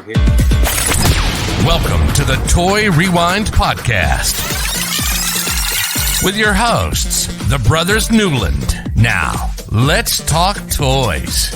here. Welcome to the Toy Rewind Podcast with your hosts, the Brothers Newland. Now, let's talk toys.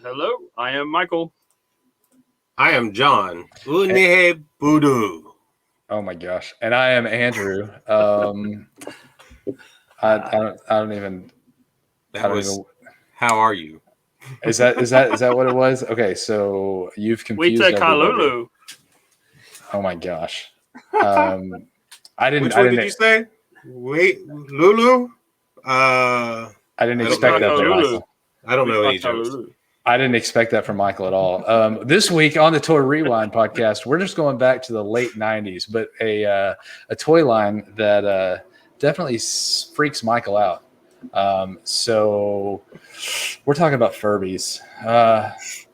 Hello, I am Michael. I am John. Une Voodoo. Oh my gosh! And I am Andrew. I don't even. How are you? Is that what it was? Okay, so you've confused everybody. Kalulu. Oh my gosh! I didn't. Which one did you say? Wait, Lulu. I didn't expect that from Michael. I don't know any jokes. I didn't expect that from Michael at all. This week on the Toy Rewind podcast, we're just going back to the late '90s, but a toy line that definitely freaks Michael out. So we're talking about Furbies. Lots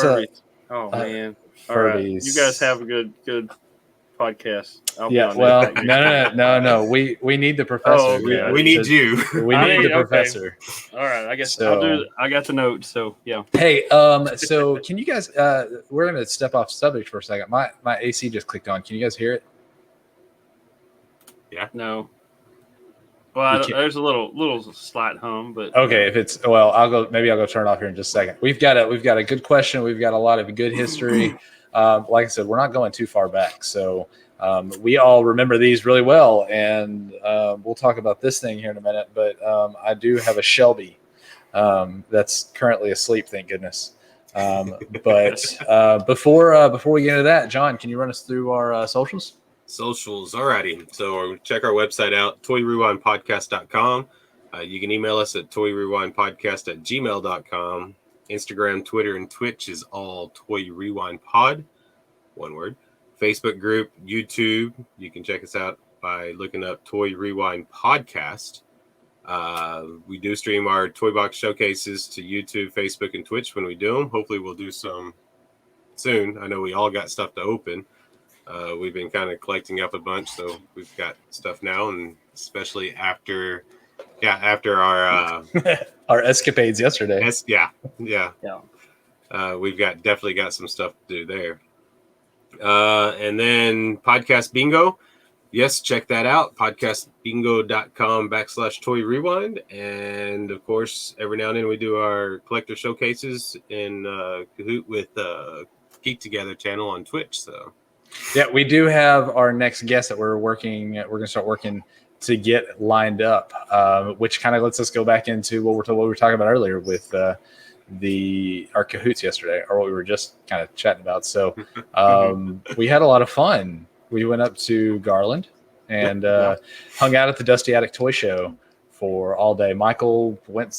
Furbies. of man! Furbies. All right. You guys have a good podcast. No. We need the professor. We need you. We need the professor. All right, I guess So- I'll do it. I got the note, so yeah. Hey, so can you guys? We're gonna step off subject for a second. My AC just clicked on. Can you guys hear it? No. Well, You can't- there's a little slight hum, but Okay, if it's I'll go turn it off here in just a second. We've got a good question. We've got a lot of good history. Like I said, we're not going too far back, so we all remember these really well, and we'll talk about this thing here in a minute. But I do have a Shelby that's currently asleep, thank goodness. But before we get into that, John, can you run us through our socials? Socials, alrighty. So check our website out, toyrewindpodcast.com. You can email us at toyrewindpodcast@gmail.com. Instagram, Twitter, and Twitch is all Toy Rewind Pod, one word. Facebook group, YouTube. You can check us out by looking up Toy Rewind Podcast. We do stream our Toy Box showcases to YouTube, Facebook, and Twitch when we do them. Hopefully we'll do some soon. I know we all got stuff to open. We've been kind of collecting up a bunch, so we've got stuff now, and especially after our Our escapades yesterday. We've definitely got some stuff to do there. And then podcast bingo. Yes, check that out. Podcastbingo.com/Toy Rewind. And of course, every now and then we do our collector showcases in cahoot with Geek Together channel on Twitch. So Yeah, we do have our next guest that we're going to start working to get lined up, which kind of lets us go back into what we were talking about earlier with our cahoots yesterday, or what we were just kind of chatting about. So we had a lot of fun. We went up to Garland and hung out at the Dusty Attic Toy Show for all day. Michael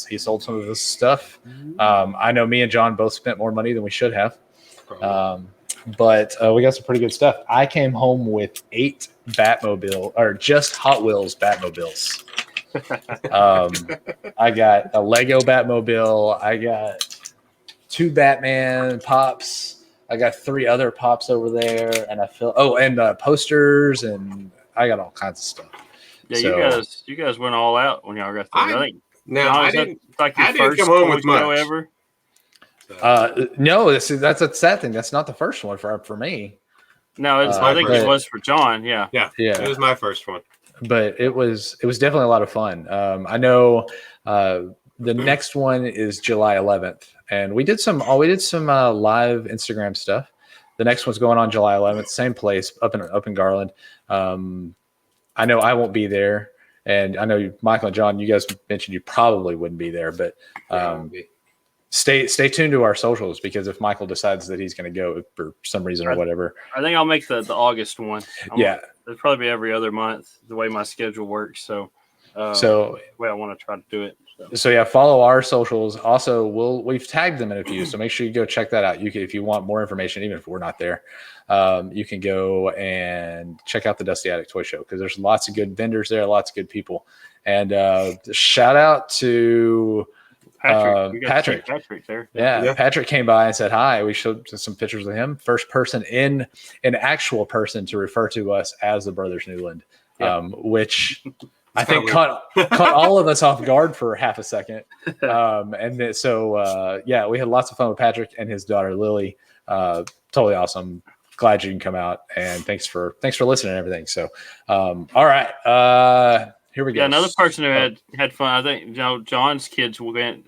he sold some of his stuff. I know me and John both spent more money than we should have. But we got some pretty good stuff. I came home with 8 Batmobile, or just Hot Wheels Batmobiles. I got a Lego Batmobile. I got 2 Batman pops. I got 3 other pops over there, and posters, and I got all kinds of stuff. Yeah, So, you guys went all out when y'all got there. I think I didn't didn't come home with much. ever. no, that's a sad thing. That's not the first one for me. No, I think it was for John. Yeah. It was my first one. But it was definitely a lot of fun. I know the next one is July 11th, and we did some live Instagram stuff. The next one's going on July 11th, same place up in Garland. I know I won't be there, and I know Michael and John, you guys mentioned you probably wouldn't be there, but stay tuned to our socials, because if Michael decides that he's going to go for some reason or whatever, I think I'll make the August one. Yeah. It'll probably be every other month, the way my schedule works. So So way I want to try to do it. So yeah, follow our socials. Also, we've tagged them in a few, so make sure you go check that out. You can, if you want more information, even if we're not there, you can go and check out the Dusty Attic Toy Show because there's lots of good vendors there, lots of good people, and shout out to Patrick. Patrick there. Yeah, Patrick came by and said hi. We showed some pictures of him. First person in an actual person to refer to us as the Brothers Newland, which. I think caught all of us off guard for half a second. And then, so we had lots of fun with Patrick and his daughter, Lily. Totally awesome. Glad you can come out, and thanks for listening and everything. So, all right. Here we go. Yeah, another person who had fun. I think John's kids went.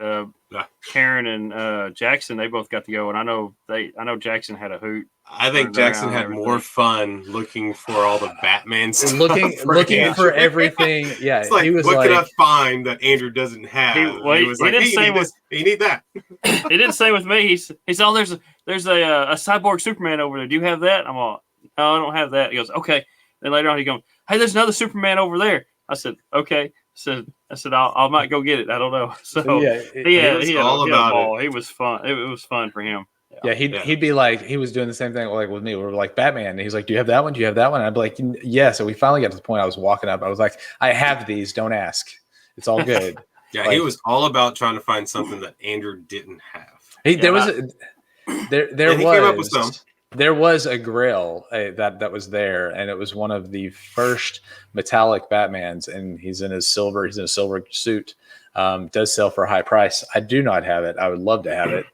Karen and Jackson, they both got to go, and I know Jackson had a hoot. I think Jackson had more fun looking for all the Batman stuff. Looking for everything. Yeah, it's like, he was what can I find that Andrew doesn't have? He was like, hey, you need that. He didn't say with me. He said, oh, there's a cyborg Superman over there. Do you have that? I'm all, no, I don't have that. He goes, okay. Then later on, he goes, hey, there's another Superman over there. I said, okay. I said, I might go get it. I don't know. So he had all about it. It was fun. It was fun for him. Yeah, he'd be like, he was doing the same thing like with me. We were like Batman. And he's like, do you have that one? Do you have that one? And I'd be like, yeah. So we finally got to the point I was walking up. I was like, I have these. Don't ask. It's all good. Yeah, he was all about trying to find something that Andrew didn't have. There was a grill that was there, and it was one of the first metallic Batmans, and he's in a silver suit. Does sell for a high price. I do not have it. I would love to have it.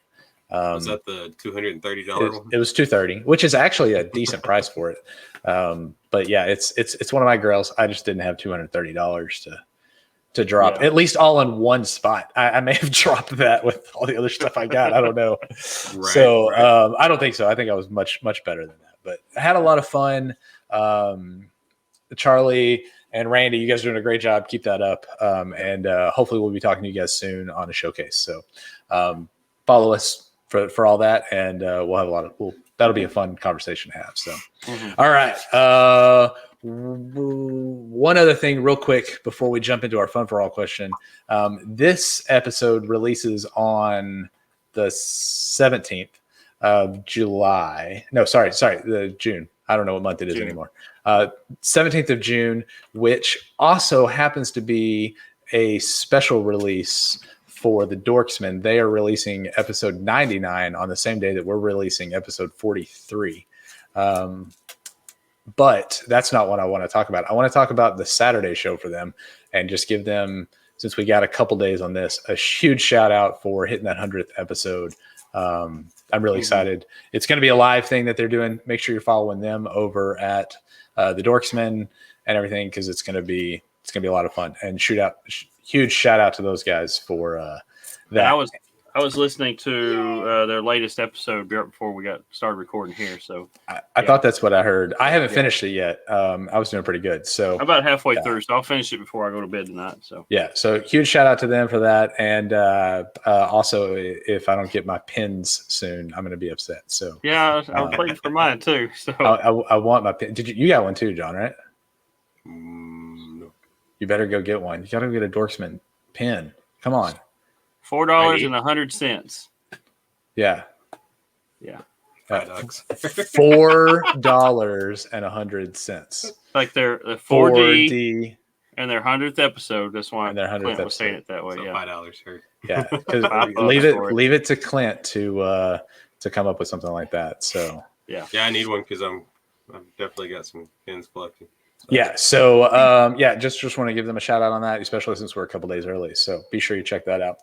Was that the $230 one? It was $230, which is actually a decent price for it. But yeah, it's one of my grills. I just didn't have $230 to drop, at least all in one spot. I may have dropped that with all the other stuff I got. I don't know. I don't think so. I think I was much better than that. But I had a lot of fun. Charlie and Randy, you guys are doing a great job. Keep that up. And hopefully we'll be talking to you guys soon on a showcase. So follow us for all that, and we'll have that'll be a fun conversation to have. So, All right. One other thing real quick before we jump into our fun for all question. This episode releases on the 17th of July. No, sorry, the June. I don't know what month it is anymore. 17th of June, which also happens to be a special release for the Dorksmen. They are releasing episode 99 on the same day that we're releasing episode 43. But that's not what I want to talk about. I want to talk about the Saturday show for them and just give them, since we got a couple days on this, a huge shout out for hitting that 100th episode. I'm really excited. It's going to be a live thing that they're doing. Make sure you're following them over at the Dorksmen and everything, because it's going to be a lot of fun. And huge shout out to those guys for that. I was listening to their latest episode before we got started recording here. So I thought that's what I heard. I haven't finished it yet. I was doing pretty good. So I'm about halfway through, so I'll finish it before I go to bed tonight. So so huge shout out to them for that. And also, if I don't get my pins soon, I'm going to be upset. So I'm waiting for mine too. So I want my pin. You got one too, John? Right? No. You better go get one. You got to get a Dorksman pin. Come on. $4.100. Yeah. $4.100. Like their 4D and their 100th episode. That's why Clint was saying it that way. So $5 here. Yeah, because leave it to Clint to come up with something like that. So I need one because I've definitely got some pins collecting. So just want to give them a shout out on that, especially since we're a couple days early. So be sure you check that out.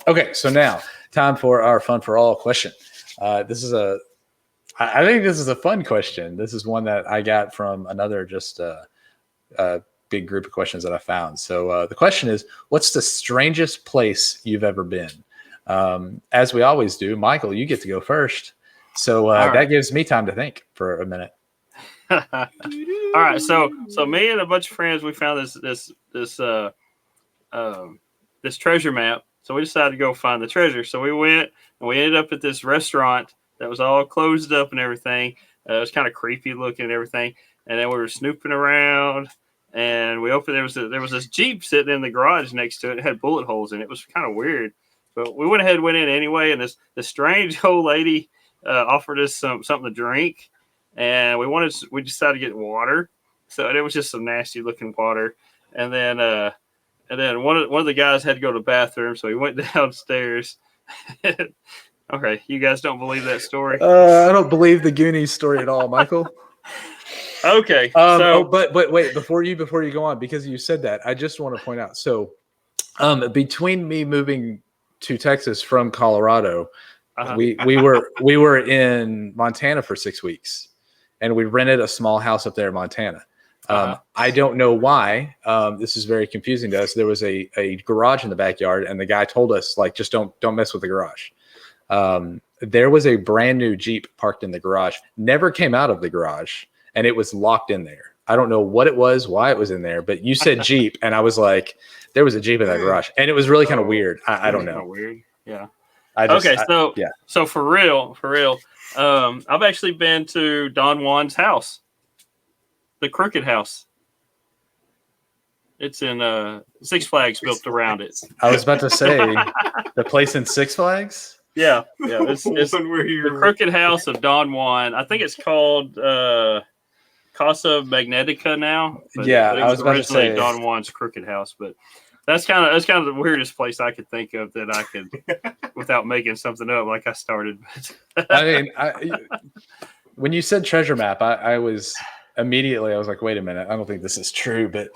Okay, so now time for our fun for all question. I think this is a fun question. This is one that I got from another big group of questions that I found. So the question is, what's the strangest place you've ever been? As we always do, Michael, you get to go first. So that gives me time to think for a minute. All right, so me and a bunch of friends, we found this treasure map. So we decided to go find the treasure. So we went and we ended up at this restaurant that was all closed up and everything. It was kind of creepy looking and everything. And then we were snooping around, and we opened. There was this Jeep sitting in the garage next to it. It had bullet holes in it. It was kind of weird, but we went in anyway. And this strange old lady offered us something to drink, and we decided to get water. So it was just some nasty looking water, and then one of the guys had to go to the bathroom, so he went downstairs. Okay, you guys don't believe that story? I don't believe the Goonies story at all, Michael. Okay. But wait, before you go on, because you said that, I just want to point out. So, between me moving to Texas from Colorado, we were in Montana for 6 weeks, and we rented a small house up there in Montana. I don't know why. This is very confusing to us. There was a garage in the backyard, and the guy told us, like, just don't mess with the garage. There was a brand new Jeep parked in the garage, never came out of the garage, and it was locked in there. I don't know what it was, why it was in there, but you said Jeep, and I was like, there was a Jeep in that garage, and it was really kind of weird. I don't know. Weird. Yeah. Yeah. So for real, I've actually been to Don Juan's house, the Crooked House. It's in Six Flags built around it. I was about to say the place in Six Flags. Yeah. It's the Crooked House of Don Juan. I think it's called Casa Magnetica now. But I was about to say Don Juan's Crooked House, but that's kind of the weirdest place I could think of that I could, without making something up like I started. I mean, when you said treasure map, I was like, wait a minute, I don't think this is true, but.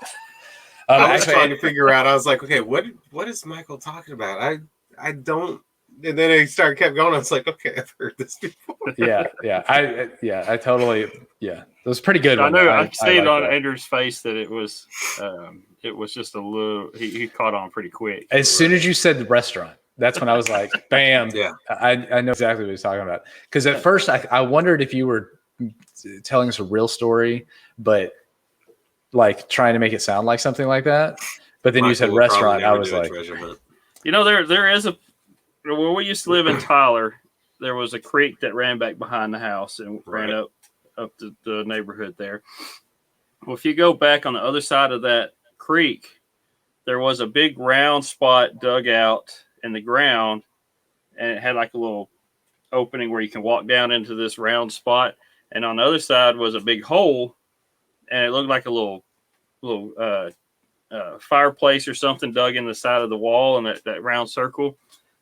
I was trying to figure out. I was like, okay, what is Michael talking about? I don't. And then he kept going. I was like, okay, I've heard this before. I totally. Yeah, it was pretty good. I know. I could see it on Andrew's face that it was just a little. He caught on pretty quick. As soon as you said the restaurant, that's when I was like, bam. Yeah, I know exactly what he's talking about. Because at first I wondered if you were telling us a real story, but like trying to make it sound like something like that. But then you said restaurant. I was like, there is a. When we used to live in Tyler, there was a creek that ran back behind the house and ran up the neighborhood there. Well, if you go back on the other side of that creek, there was a big round spot dug out in the ground, and it had like a little opening where you can walk down into this round spot. And on the other side was a big hole, and it looked like a little fireplace or something dug in the side of the wall in that round circle.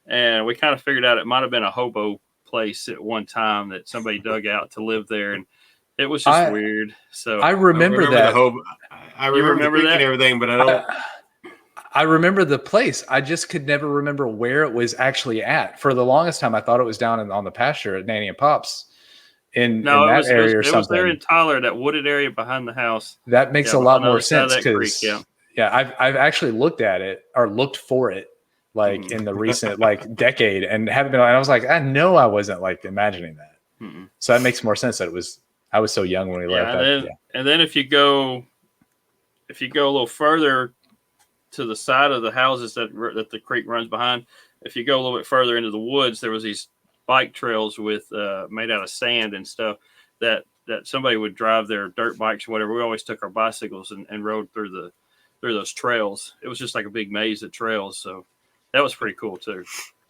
And we kind of figured out it might have been a hobo place at one time that somebody dug out to live there, and it was just weird. So I remember that. I remember that and everything, but I don't. I remember the place. I just could never remember where it was actually at. For the longest time, I thought it was down on the pasture at Nanny and Pop's in that area or something. It was there in Tyler, that wooded area behind the house. That makes a lot more sense because I've actually looked at it or looked for it. Like in the recent decade, and haven't been. I was like, I know I wasn't like imagining that. So that makes more sense. That I was so young when we left. And then if you go a little further to the side of the houses that the creek runs behind, if you go a little bit further into the woods, there was these bike trails with made out of sand and stuff that somebody would drive their dirt bikes or whatever. We always took our bicycles and rode through those trails. It was just like a big maze of trails. So. That was pretty cool too.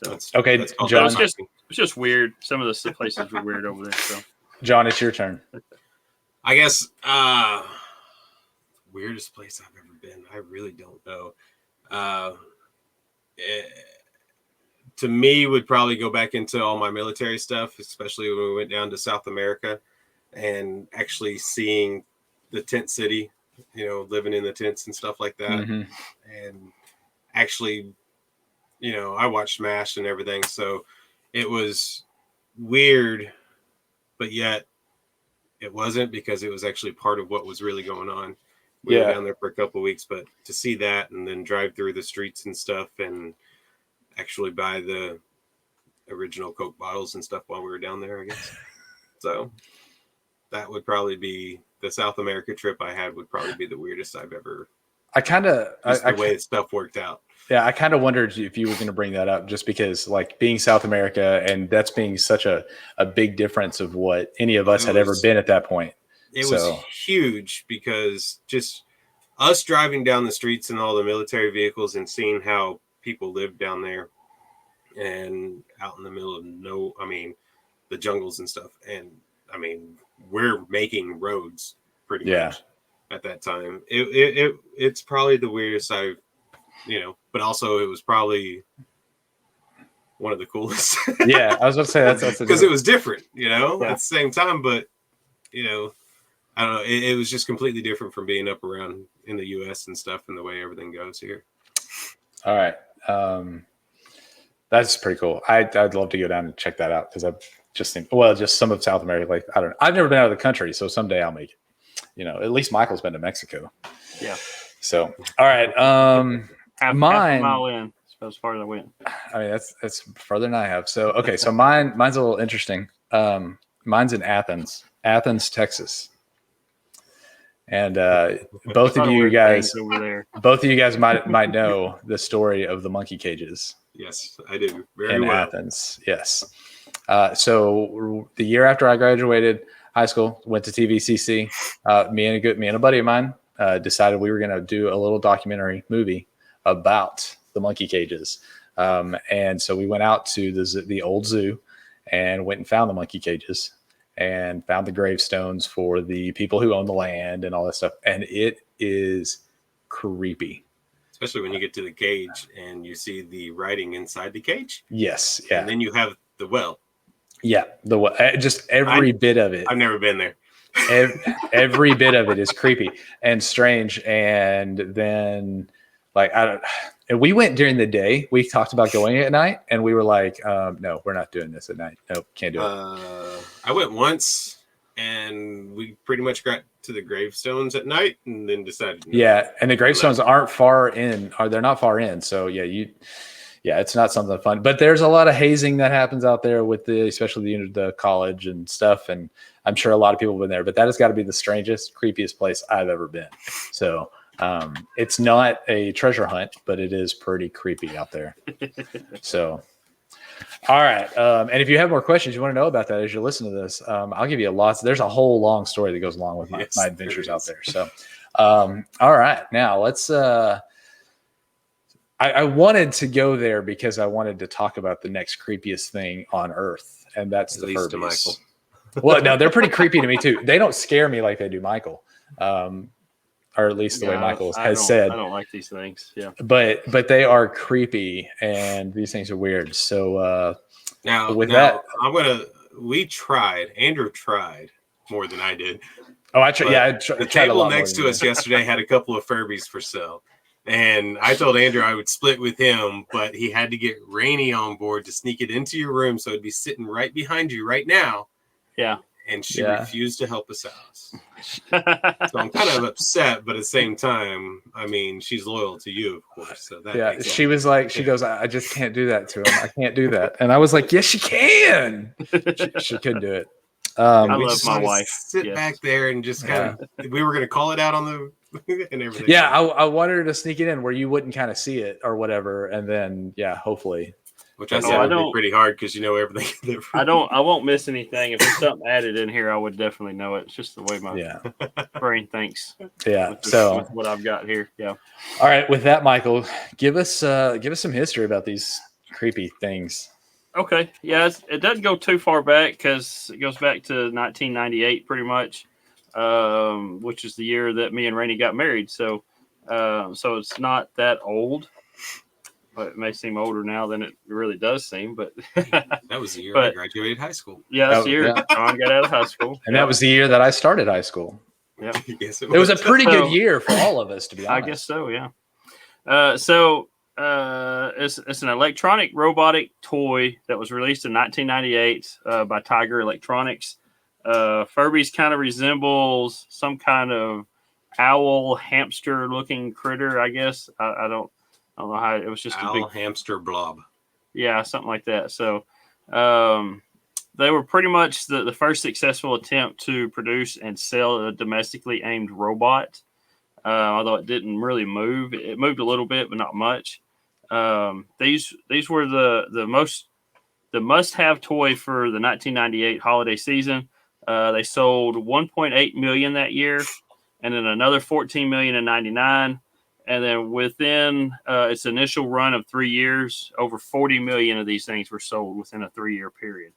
So, okay, John. It's just weird. Some of the places were weird over there. So, John, it's your turn. I guess weirdest place I've ever been. I really don't know. To me, would probably go back into all my military stuff, especially when we went down to South America and actually seeing the tent city. Living in the tents and stuff like that, and actually. I watched MASH and everything, so it was weird, but yet it wasn't because it was actually part of what was really going on. We were down there for a couple of weeks, but to see that and then drive through the streets and stuff and actually buy the original Coke bottles and stuff while we were down there, I guess. So that would probably be the South America trip I had would probably be the weirdest I've ever. The way stuff worked out. Yeah, I kind of wondered if you were going to bring that up just because like being South America and that's being such a big difference of what any of us had ever been at that point. It was huge because just us driving down the streets in all the military vehicles and seeing how people live down there and out in the middle of the jungles and stuff. And I mean, we're making roads pretty much at that time. It's probably the weirdest I've, but also it was probably one of the coolest. Yeah, I was about to say that's because it was different, Yeah. at the same time, but I don't know. It was just completely different from being up around in the U.S. and stuff, and the way everything goes here. All right, that's pretty cool. I'd love to go down and check that out because I've just some of South America. Like I don't know. I've never been out of the country, so someday I'll make it. At least Michael's been to Mexico. Yeah. So all right, half a mile in. As far as I went. I mean, that's further than I have. So okay, so mine's a little interesting. Mine's in Athens, Texas. And both of you guys might know the story of the monkey cages. Yes, I do. Very in well. Athens. Yes. So the year after I graduated high school, went to TVCC. Me and a buddy of mine decided we were going to do a little documentary movie about the monkey cages. And so we went out to the old zoo and went and found the monkey cages and found the gravestones for the people who own the land and all that stuff. And it is creepy. Especially when you get to the cage and you see the writing inside the cage. Yes. Yeah. And then you have the well. Yeah. Just every bit of it. I've never been there. Every bit of it is creepy and strange. And then and we went during the day. We talked about going at night, and we were like, no, we're not doing this at night. Nope, can't do it. I went once, and we pretty much got to the gravestones at night, and then decided. Yeah, and the gravestones aren't far in, or they're not far in. So yeah, it's not something fun. But there's a lot of hazing that happens out there with especially the college and stuff. And I'm sure a lot of people have been there, but that has got to be the strangest, creepiest place I've ever been. So. It's not a treasure hunt, but it is pretty creepy out there. So, all right. And if you have more questions you want to know about that as you listen to this, I'll give you lots. There's a whole long story that goes along with my adventures out there. So, all right. Now let's, I wanted to go there because I wanted to talk about the next creepiest thing on earth. And that's the Furbies. To Michael. Well, no, they're pretty creepy to me too. They don't scare me like they do Michael. Or at least the way Michael has said. I don't like these things. Yeah. But they are creepy and these things are weird. So Andrew tried more than I did. Oh, I tried. The table next to us yesterday had a couple of Furbies for sale. And I told Andrew I would split with him, but he had to get Rainey on board to sneak it into your room. So it'd be sitting right behind you right now. Yeah. And she refused to help us out. So I'm kind of upset, but at the same time, I mean, she's loyal to you, of course. So that she was like, she goes, I just can't do that to him. I can't do that. And I was like, yes, she can. She couldn't do it. I love my wife. Sit back there and just kind of, we were going to call it out on the and everything. Yeah, I wanted her to sneak it in where you wouldn't kind of see it or whatever. And then, hopefully. Which I said would be pretty hard because you know everything. I won't miss anything. If there's something added in here, I would definitely know it. It's just the way my brain thinks. Yeah. With what I've got here. Yeah. All right. With that, Michael, give us some history about these creepy things. Okay. Yeah. It doesn't go too far back because it goes back to 1998 pretty much, which is the year that me and Rainey got married. So it's not that old. But it may seem older now than it really does seem. But that was the year I graduated high school. Yeah, that's the year John got out of high school. And that was the year that I started high school. Yeah. Yes, it was a pretty good year for all of us, to be honest. I guess so, yeah. It's an electronic robotic toy that was released in 1998 by Tiger Electronics. Furbies kind of resembles some kind of owl hamster-looking critter, I guess. I don't know how it was just owl, a big hamster blob. Yeah, something like that. So they were pretty much the first successful attempt to produce and sell a domestically aimed robot. Although it didn't really move. It moved a little bit, but not much. These were the must-have toy for the 1998 holiday season. They sold 1.8 million that year. and then another 14 million in 99. And then within its initial run of 3 years, over 40 million of these things were sold within a 3-year period.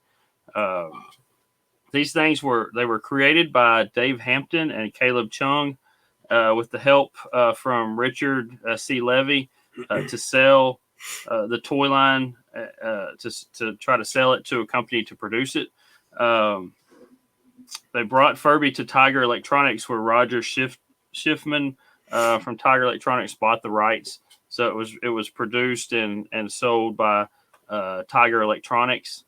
These things were created by Dave Hampton and Caleb Chung with the help from Richard C. Levy to sell the toy line to try to sell it to a company to produce it. They brought Furby to Tiger Electronics, where Roger Schiffman from Tiger Electronics bought the rights. So it was produced and sold by Tiger Electronics.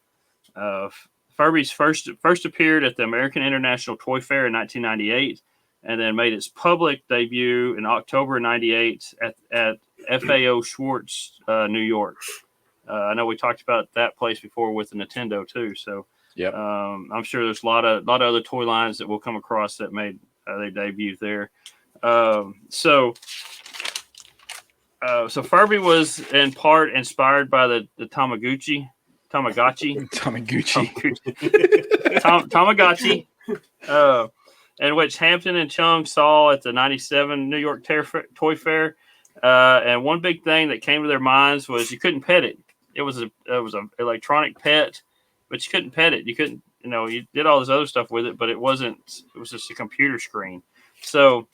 Furbies first appeared at the American International Toy Fair in 1998, and then made its public debut in October '98 at FAO Schwartz, New York. I know we talked about that place before with the Nintendo too. So Yep. I'm sure there's a lot of other toy lines that we'll come across that made their debut there. So Furby was in part inspired by the Tamagotchi, in which Hampton and Chung saw at the '97 New York Toy Fair. And one big thing that came to their minds was you couldn't pet it. It was a electronic pet, but you couldn't pet it. You couldn't, you did all this other stuff with it, but it was just a computer screen. So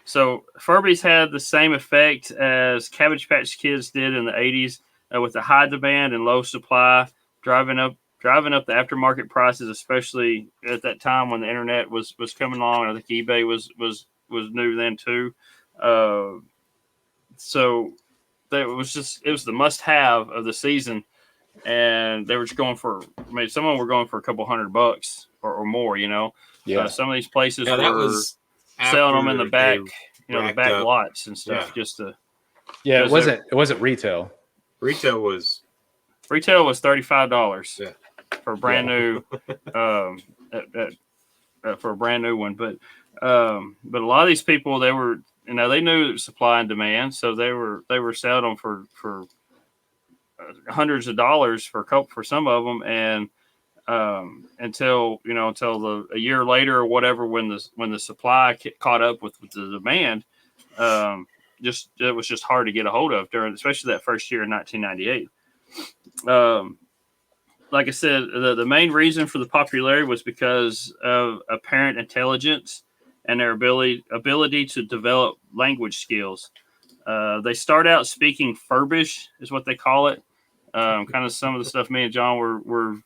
Furbies had the same effect as Cabbage Patch Kids did in the '80s, with the high demand and low supply, driving up the aftermarket prices, especially at that time when the internet was coming along. I think eBay was new then too. So it was the must-have of the season, and they were just going for. I mean, some of them were going for a couple $100 or more. Yeah. Some of these places Yeah, that were was selling them in the back, the racked back up. lots and stuff. Yeah. Just to Yeah, it wasn't retail. Retail was $35 Yeah. for a brand new, for a brand new one. But a lot of these people, they were, they knew supply and demand, so they were selling them for hundreds of dollars for some of them, and until a year later or whatever, when the supply caught up with the demand, it was just hard to get a hold of especially that first year in 1998. Like I said, the main reason for the popularity was because of apparent intelligence and their ability to develop language skills. They start out speaking Furbish, is what they call it. Kind of some of the stuff me and John were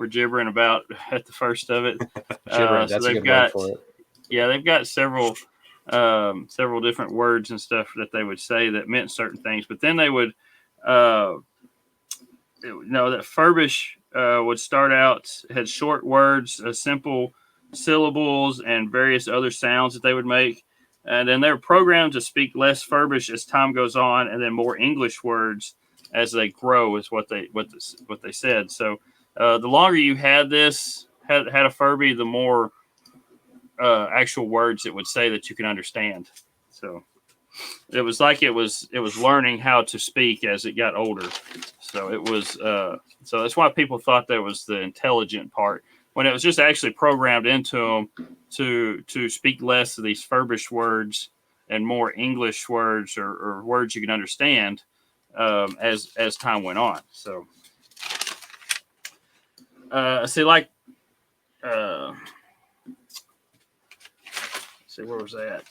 gibbering about at the first of it. Gibbering, that's a good word for it. Yeah, they've got several different words and stuff that they would say that meant certain things, but then they would, that Furbish would start out, had short words, simple syllables, and various other sounds that they would make. And then they're programmed to speak less Furbish as time goes on, and then more English words as they grow, is what they said. So the longer you had a Furby, the more actual words it would say that you can understand. So it was like it was learning how to speak as it got older. So it was so that's why people thought that was the intelligent part, when it was just actually programmed into them to speak less of these Furbish words and more English words or words you can understand as time went on. So where was that?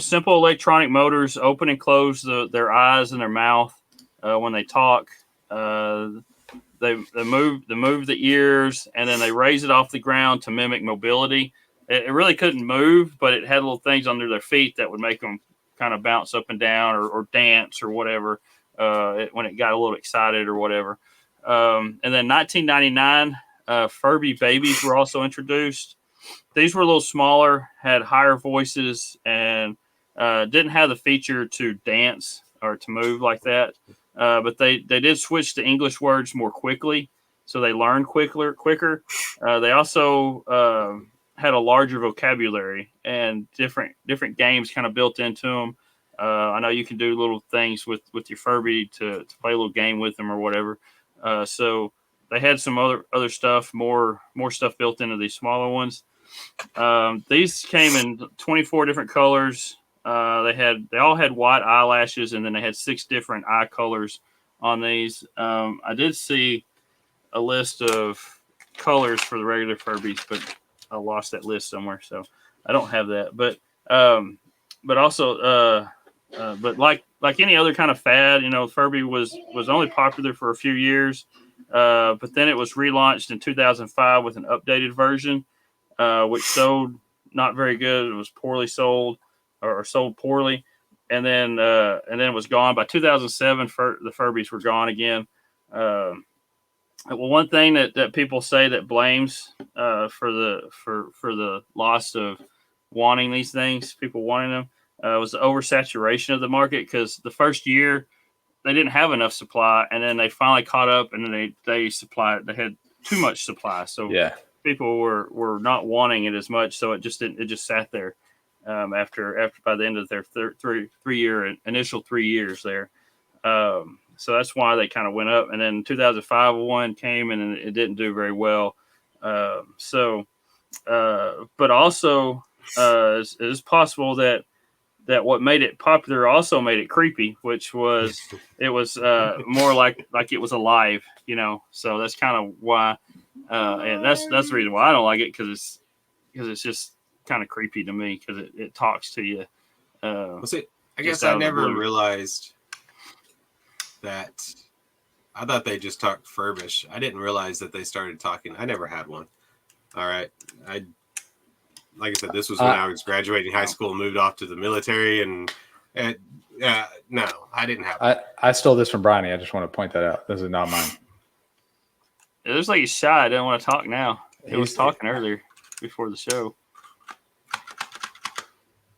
Simple electronic motors open and close their eyes and their mouth when they talk. They move the ears, and then they raise it off the ground to mimic mobility. It really couldn't move, but it had little things under their feet that would make them kind of bounce up and down or dance or whatever when it got a little excited or whatever. And then 1999, Furby babies were also introduced. These were a little smaller, had higher voices, and didn't have the feature to dance or to move like that. But they did switch to English words more quickly, so they learned quicker. They also had a larger vocabulary and different games kind of built into them. I know you can do little things with your Furby to play a little game with them or whatever. So they had some other stuff, more stuff built into these smaller ones. These came in 24 different colors. They all had white eyelashes, and then they had 6 different eye colors on these. I did see a list of colors for the regular Furbies, but I lost that list somewhere, so I don't have that. But also, but like any other kind of fad, Furby was only popular for a few years, but then it was relaunched in 2005 with an updated version, which sold not very good. It was poorly sold or sold poorly, and then it was gone by 2007. The Furbies were gone again. Well, one thing that people say that blames for the loss of wanting these things, people wanting them, was the oversaturation of the market, because the first year they didn't have enough supply, and then they finally caught up, and then they had too much supply, so people were not wanting it as much, so it just sat there after by the end of their initial 3 years there. So that's why they kind of went up. And then 2005 one came, and it didn't do very well. But also it is possible that what made it popular also made it creepy, which was it was more like it was alive, So that's kind of why, and that's the reason why I don't like it, because it's just kind of creepy to me, because it talks to you. I guess I never realized that. I thought they just talked Furbish. I didn't realize that they started talking. I never had one. All right. Like I said, this was when I was graduating high school, moved off to the military, and no, I didn't have one. I stole this from Bronny. I just want to point that out. This is not mine. It looks like he's shy. I didn't want to talk now. He was talking earlier before the show.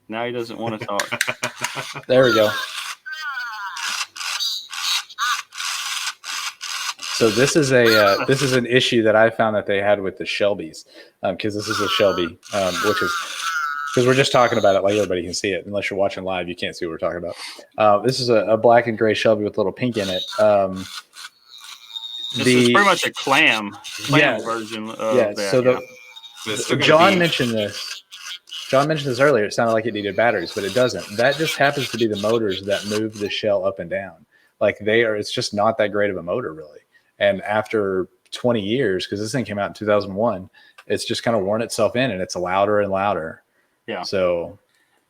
Now he doesn't want to talk. There we go. So this is an issue that I found that they had with the Shelbys, because this is a Shelby, which is because we're just talking about it like everybody can see it. Unless you're watching live, you can't see what we're talking about. This is a black and gray Shelby with a little pink in it. This is pretty much a clam version of that. So John mentioned this. John mentioned this earlier. It sounded like it needed batteries, but it doesn't. That just happens to be the motors that move the shell up and down. Like it's just not that great of a motor, really. And after 20 years, because this thing came out in 2001, it's just kind of worn itself in, and it's louder and louder. Yeah. So.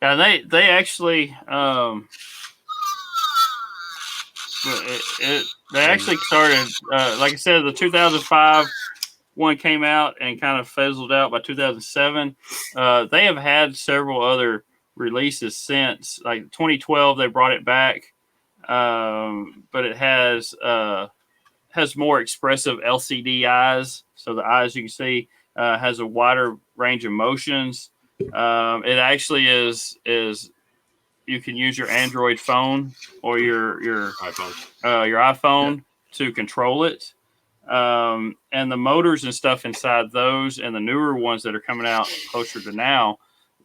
And they actually they actually started, like I said, the 2005 one came out and kind of fizzled out by 2007. They have had several other releases since. Like 2012, they brought it back, but it has more expressive LCD eyes. So the eyes, you can see, has a wider range of motions. It actually is you can use your Android phone or your iPhone to control it. And the motors and stuff inside those and the newer ones that are coming out closer to now,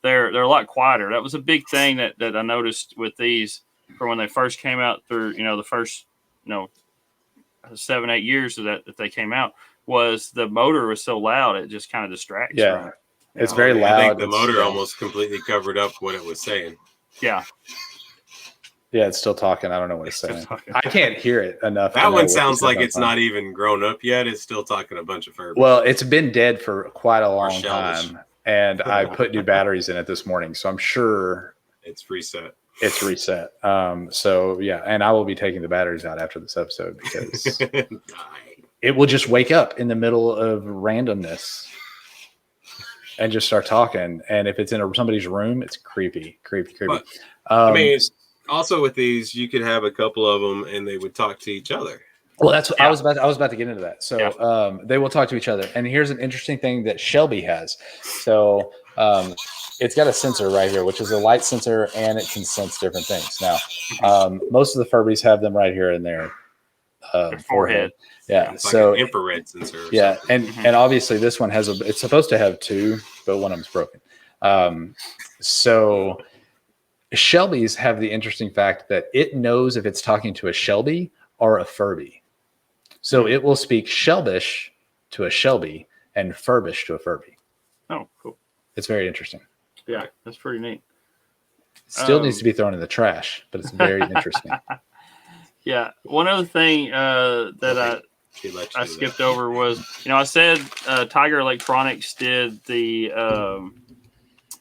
they're a lot quieter. That was a big thing that I noticed with these from when they first came out through, the first, 7-8 years that they came out, was the motor was so loud it just kind of distracts. Yeah, from it. It's very loud. I think the motor almost completely covered up what it was saying. Yeah. Yeah, it's still talking. I don't know what it's saying. I can't hear it enough. That one sounds like it's not even grown up yet. It's still talking a bunch of Furbies. Well, it's been dead for quite a long time, and I put new batteries in it this morning, so I'm sure it's reset. It's reset. So yeah, and I will be taking the batteries out after this episode because it will just wake up in the middle of randomness and just start talking. And if it's in somebody's room, it's creepy. But, I mean, also with these, you could have a couple of them and they would talk to each other. Well, that's what I was about to get into that. So they will talk to each other. And here's an interesting thing that Shelby has. So it's got a sensor right here, which is a light sensor, and it can sense different things. Now, most of the Furbies have them right here in their forehead. Yeah, it's so like an infrared sensor. Yeah, and obviously this one has it's supposed to have two, but one of them's broken. So Shelby's have the interesting fact that it knows if it's talking to a Shelby or a Furby. So it will speak Shelbish to a Shelby and Furbish to a Furby. Oh, cool. It's very interesting. Yeah, that's pretty neat. Still needs to be thrown in the trash, but it's very interesting. Yeah. One other thing that I skipped over was, I said Tiger Electronics did the,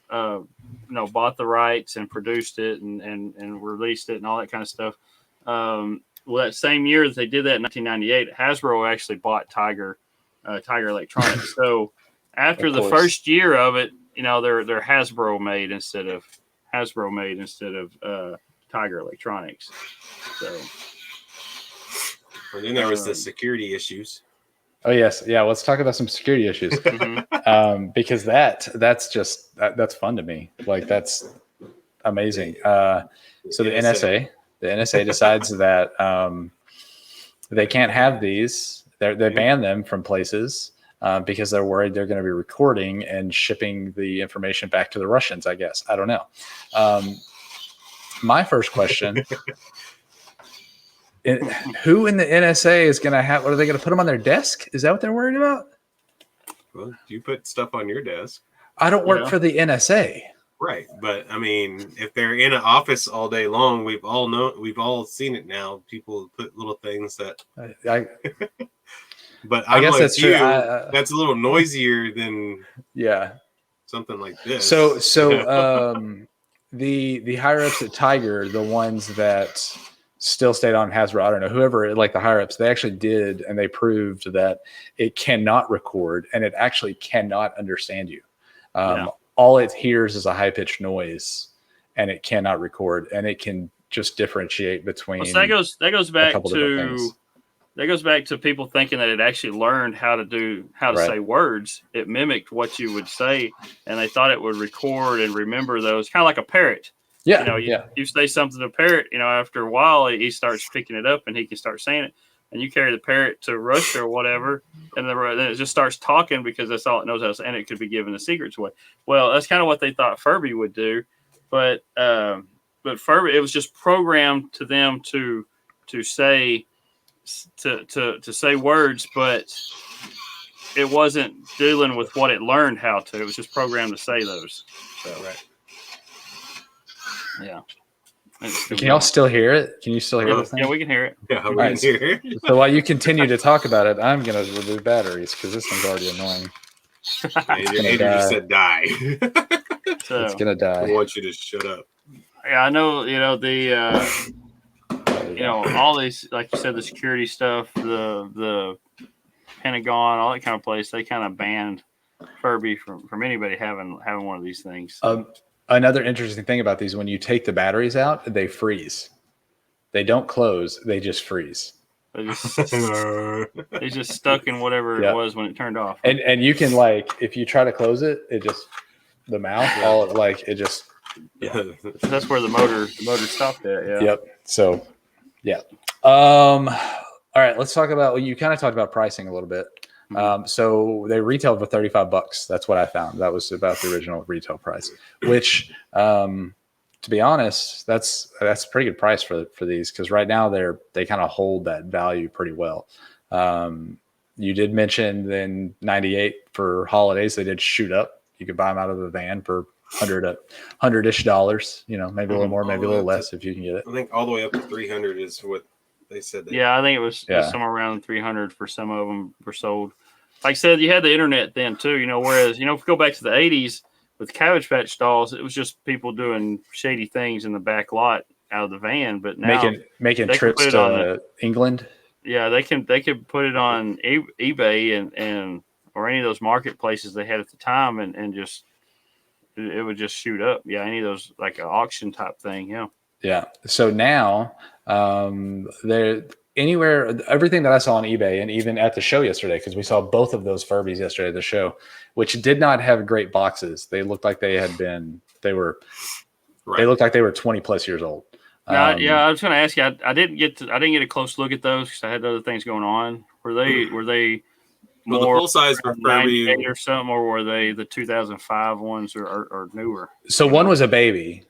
bought the rights and produced it and released it and all that kind of stuff. Well, that same year that they did that in 1998, Hasbro actually bought Tiger Electronics. So after the first year of it, they're Hasbro made instead of Tiger Electronics. So. And then there was the security issues. Oh yes, yeah. Let's talk about some security issues because that's fun to me. Like that's amazing. So the NSA decides that they can't have these. They ban them from places because they're worried they're going to be recording and shipping the information back to the Russians. I guess I don't know. My first question. Who in the NSA is going to have? What are they going to put them on their desk? Is that what they're worried about? Well, you put stuff on your desk. I don't work for the NSA. Right, but I mean, if they're in an office all day long, we've all seen it now. People put little things that. But I guess that's true. That's a little noisier than something like this. So the higher ups at Tiger, the ones that still stayed on Hasbro, I don't know, whoever, like the higher ups, they actually did, and they proved that it cannot record and it actually cannot understand you. All it hears is a high pitched noise, and it cannot record, and it can just differentiate between. So that goes back to people thinking that it actually learned how to say words. It mimicked what you would say, and they thought it would record and remember those, kind of like a parrot. Yeah, you say something to a parrot, after a while he starts picking it up and he can start saying it. And you carry the parrot to Russia or whatever, and then it just starts talking because that's all it knows how to say, and it could be giving the secrets away. Well, that's kind of what they thought Furby would do, but Furby, it was just programmed to them to say say words, but it wasn't dealing with what it learned how to. It was just programmed to say those. So, right. Yeah. Can y'all still hear it? Can you still hear this thing? Yeah, we can hear it. Yeah, we can hear it. So while you continue to talk about it, I'm going to remove batteries because this thing's already annoying. Andrew just said die. So, it's going to die. I want you to shut up. Yeah, I know, all these, like you said, the security stuff, the Pentagon, all that kind of place, they kind of banned Furby from anybody having one of these things. Another interesting thing about these, when you take the batteries out, they freeze. They don't close. They just freeze. They just stuck in whatever it was when it turned off. And you can, like, if you try to close it, it just, the mouth, That's where the motor stopped at. Yeah. Yep. So, yeah. All right. Let's talk about, you kind of talked about pricing a little bit. So they retailed for $35. That's what I found. That was about the original retail price, which, to be honest, that's a pretty good price for these, because right now they kind of hold that value pretty well. You did mention in '98 for holidays they did shoot up. You could buy them out of the van for $100-ish, maybe a little more, maybe a little less if you can get it. I think all the way up to 300 is what they said. I think it was somewhere around 300 for some of them were sold. Like I said, you had the internet then too, whereas, if you go back to the 80s with Cabbage Patch dolls, it was just people doing shady things in the back lot out of the van. But now making trips to England. Yeah, they can put it on eBay and or any of those marketplaces they had at the time, and just it would just shoot up. Yeah, any of those, like an auction type thing. Yeah. Yeah. So now everything that I saw on eBay, and even at the show yesterday, because we saw both of those Furbies yesterday at the show, which did not have great boxes. They looked like they looked like they were 20 plus years old. I was going to ask you. I didn't get a close look at those because I had other things going on. Were they more the full size for Furby or something, or were they the 2005 ones or newer? So one was a baby,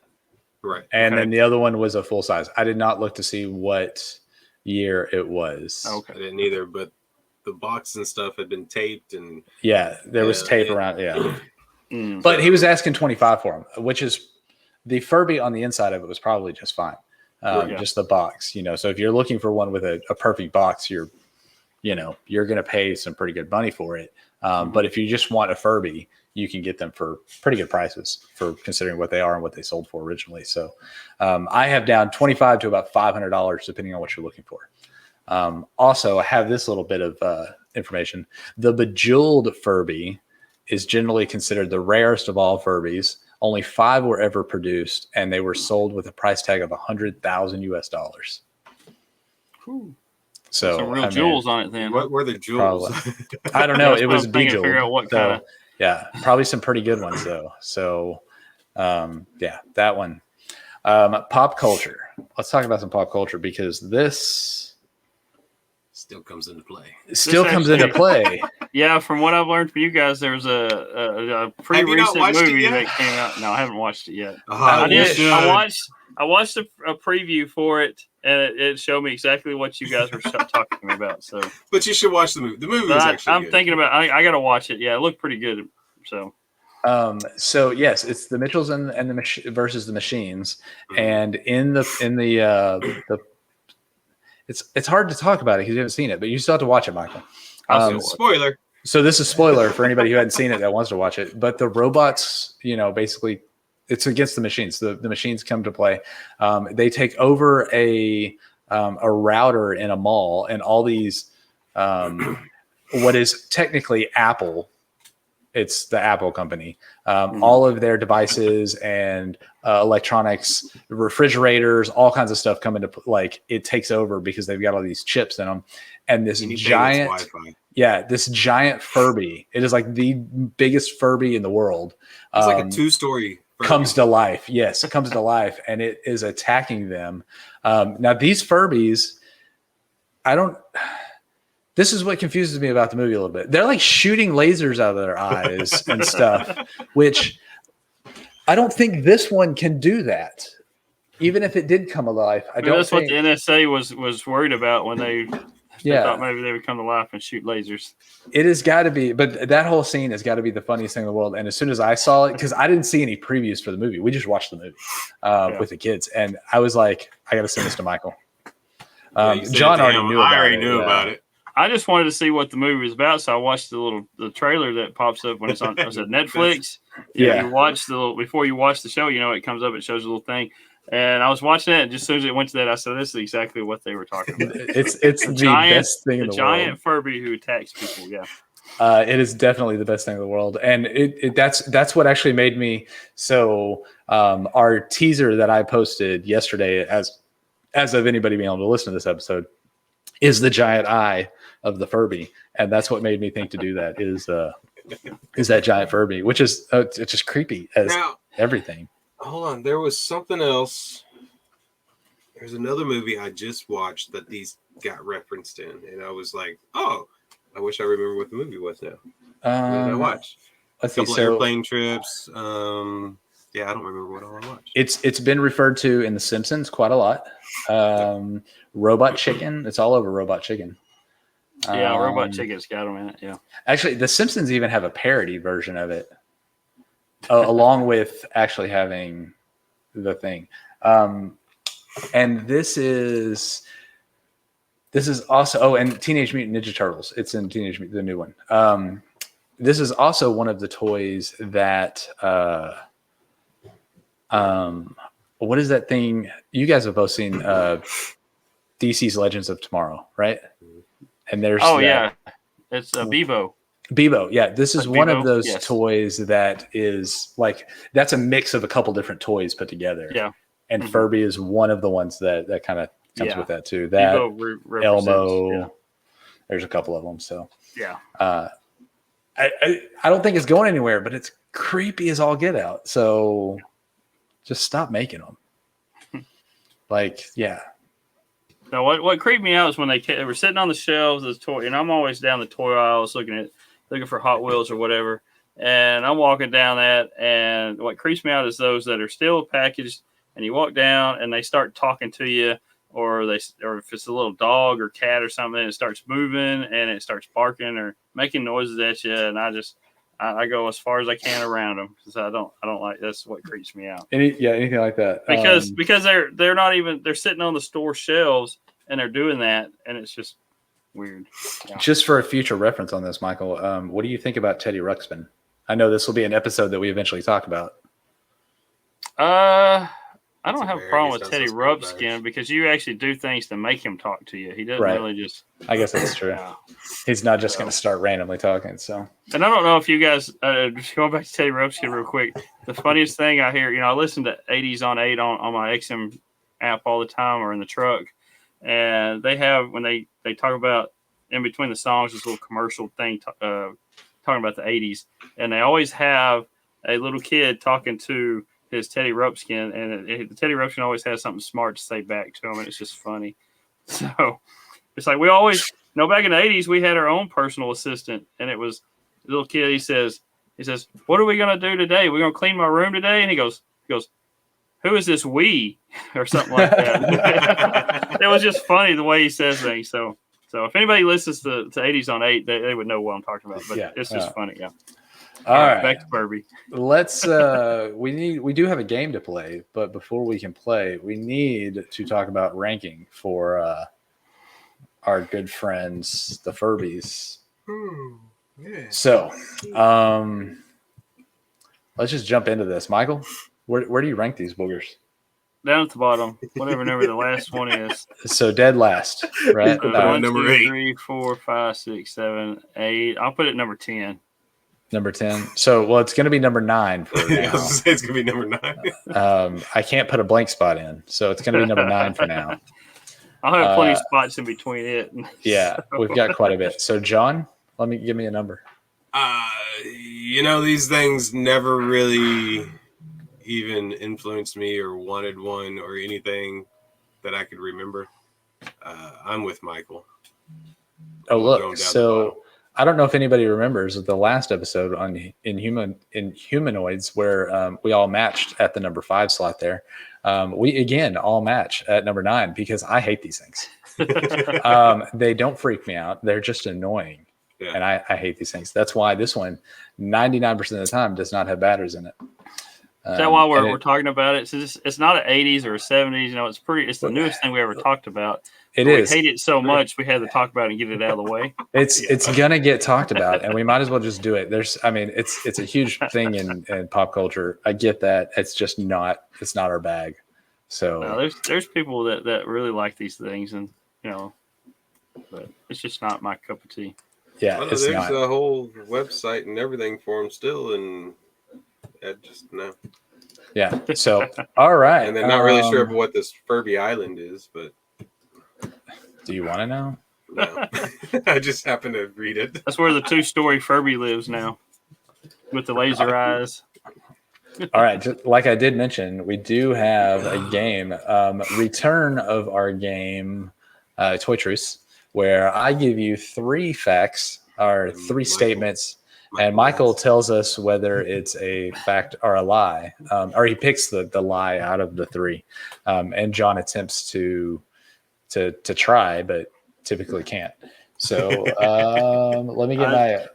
right, and then the other one was a full size. I did not look to see what year it was. Okay. I didn't either, but the box and stuff had been taped and Yeah, there was tape around. Yeah, Mm. but he was asking 25 for him, which is the Furby on the inside of it was probably just fine. Just the box, So if you're looking for one with a perfect box, you're going to pay some pretty good money for it. But if you just want a Furby, you can get them for pretty good prices for considering what they are and what they sold for originally. So I have down $25 to about $500 depending on what you're looking for. Also, I have this little bit of information. The Bejeweled Furby is generally considered the rarest of all Furbies. Only 5 were ever produced, and they were sold with a price tag of $100,000 US. Cool. So some real jewels on it then. What were the jewels? I don't know. It was bejeweled. Figure out what kind of. Yeah, probably some pretty good ones though. So, that one. Pop culture. Let's talk about some pop culture because this still comes into play. Yeah, from what I've learned from you guys, there was a pretty recent movie that came out. No, I haven't watched it yet. I watched a preview for it, and it showed me exactly what you guys were talking about. So, but you should watch the movie. The movie is actually. I'm thinking about. I got to watch it. Yeah, it looked pretty good. So. So yes, it's the Mitchells and the versus the Machines, and in the it's hard to talk about it because you haven't seen it, but you still have to watch it, Michael. Spoiler. So this is spoiler for anybody who hadn't seen it that wants to watch it. But the robots, basically, it's against the machines. The machines come to play. They take over a router in a mall, and all these what is technically Apple. It's the Apple company. All of their devices and electronics, refrigerators, all kinds of stuff come into it takes over because they've got all these chips in them. And this giant Furby, it is like the biggest Furby in the world. It's like a 2-story Furby. Comes to life. Yes, it comes to life, and it is attacking them. Now these Furbies, this is what confuses me about the movie a little bit. They're like shooting lasers out of their eyes and stuff, which I don't think this one can do that. Even if it did come alive, I don't that's think... what the NSA was worried about when they thought maybe they would come to life and shoot lasers. It has got to be, but that whole scene has got to be the funniest thing in the world. And as soon as I saw it, because I didn't see any previews for the movie, we just watched the movie with the kids, and I was like, I got to send this to Michael. John already knew about it. I just wanted to see what the movie was about, so I watched the trailer that pops up when it's on. Was it Netflix? Yeah. You watch before you watch the show. It comes up. It shows a little thing, and I was watching it. And just as soon as it went to that, I said, "This is exactly what they were talking about." It's the best thing in the world. The giant Furby who attacks people. Yeah. It is definitely the best thing in the world, and that's what actually made me. So our teaser that I posted yesterday, as of anybody being able to listen to this episode, is the giant eye of the Furby, and that's what made me think to do that is that giant Furby, which is it's just creepy as everything. Hold on, there was something else. There's another movie I just watched that these got referenced in, and I was like, oh, I wish I remember what the movie was now. What did I watch? Let's see. Airplane trips. I don't remember what all I watched. It's been referred to in The Simpsons quite a lot. Robot Chicken. It's all over Robot Chicken. Yeah, Robot Chicken's got them in it. Yeah. Actually, The Simpsons even have a parody version of it, along with actually having the thing. And this is also and Teenage Mutant Ninja Turtles. It's in the new one. This is also one of the toys that what is that thing? You guys have both seen DC's Legends of Tomorrow, right? And there's it's a Bebo. Bebo, yeah. This is one of those yes. toys that is that's a mix of a couple different toys put together. Yeah. And Furby is one of the ones that kind of comes with that too. That Elmo, there's a couple of them. So yeah. I don't think it's going anywhere, but it's creepy as all get out. So just stop making them. Now, what creeped me out is when they were sitting on the shelves as toy, and I'm always down the toy aisles looking for Hot Wheels or whatever, and I'm walking down that, and what creeps me out is those that are still packaged, and you walk down and they start talking to you, or if it's a little dog or cat or something, it starts moving and it starts barking or making noises at you, and I go as far as I can around them because I don't like, that's what creeps me out. Anything like that. Because they're not even, they're sitting on the store shelves and they're doing that, and it's just weird. Yeah. Just for a future reference on this, Michael, what do you think about Teddy Ruxpin? I know this will be an episode that we eventually talk about. I don't have a problem with Teddy Ruxpin because you actually do things to make him talk to you. He doesn't really just. I guess that's true. He's not just going to start randomly talking. So. And I don't know if you guys, just going back to Teddy Ruxpin real quick, the funniest thing I hear, I listen to 80s on 8 on my XM app all the time or in the truck. And they have, when they talk about in between the songs, this little commercial thing talking about the 80s. And they always have a little kid talking to his Teddy Ruxpin, and Teddy Ruxpin always has something smart to say back to him, and it's just funny. So it's like we always, back in the 80s, we had our own personal assistant, and it was the little kid. He says, "What are we going to do today? We're going to clean my room today?" And he goes, "Who is this we?" or something like that. It was just funny the way he says things. So if anybody listens to 80s on 8, they would know what I'm talking about. But it's just funny, yeah. All right, back to Furby. Let's. We do have a game to play, but before we can play, we need to talk about ranking for our good friends, the Furbies. Yeah. So, let's just jump into this, Michael. Where do you rank these boogers? Down at the bottom, whatever number the last one is. So dead last, right? 1, number 2, 8. 3, 4, 5, 6, 7, 8. I'll put it number 10. Number 10. So, it's going to be number 9 for now. It's going to be number 9. I can't put a blank spot in, so it's going to be number 9 for now. I'll have plenty of spots in between it. Yeah, we've got quite a bit. So, John, give me a number. These things never really even influenced me or wanted one or anything that I could remember. I'm with Michael. Oh, look. So I don't know if anybody remembers the last episode on Humanoids where we all matched at the number 5 slot there. We again all match at number 9 because I hate these things. They don't freak me out. They're just annoying. Yeah. And I hate these things. That's why this one 99% of the time does not have batteries in it. Is that why we're talking about it? So it's not an 80s or a 70s. It's the newest thing we ever talked about. It we is. hate it so much we had to talk about it and get it out of the way. It's gonna get talked about, and we might as well just do it. It's a huge thing in pop culture. I get that. It's just not. It's not our bag. So there's people that really like these things, and but it's just not my cup of tea. Yeah, there's a whole website and everything for them still, and I just no. Yeah. So all right, and they're not really sure of what this Furby Island is, but. Do you want to know? No. I just happened to read it. That's where the 2-story Furby lives now, with the laser eyes. All right. Just like I did mention, we do have a game, return of our game, Toy Truce, where I give you 3 facts or 3 statements, and Michael tells us whether it's a fact or a lie, or he picks the lie out of the 3, and John attempts to try, but typically can't. So let me get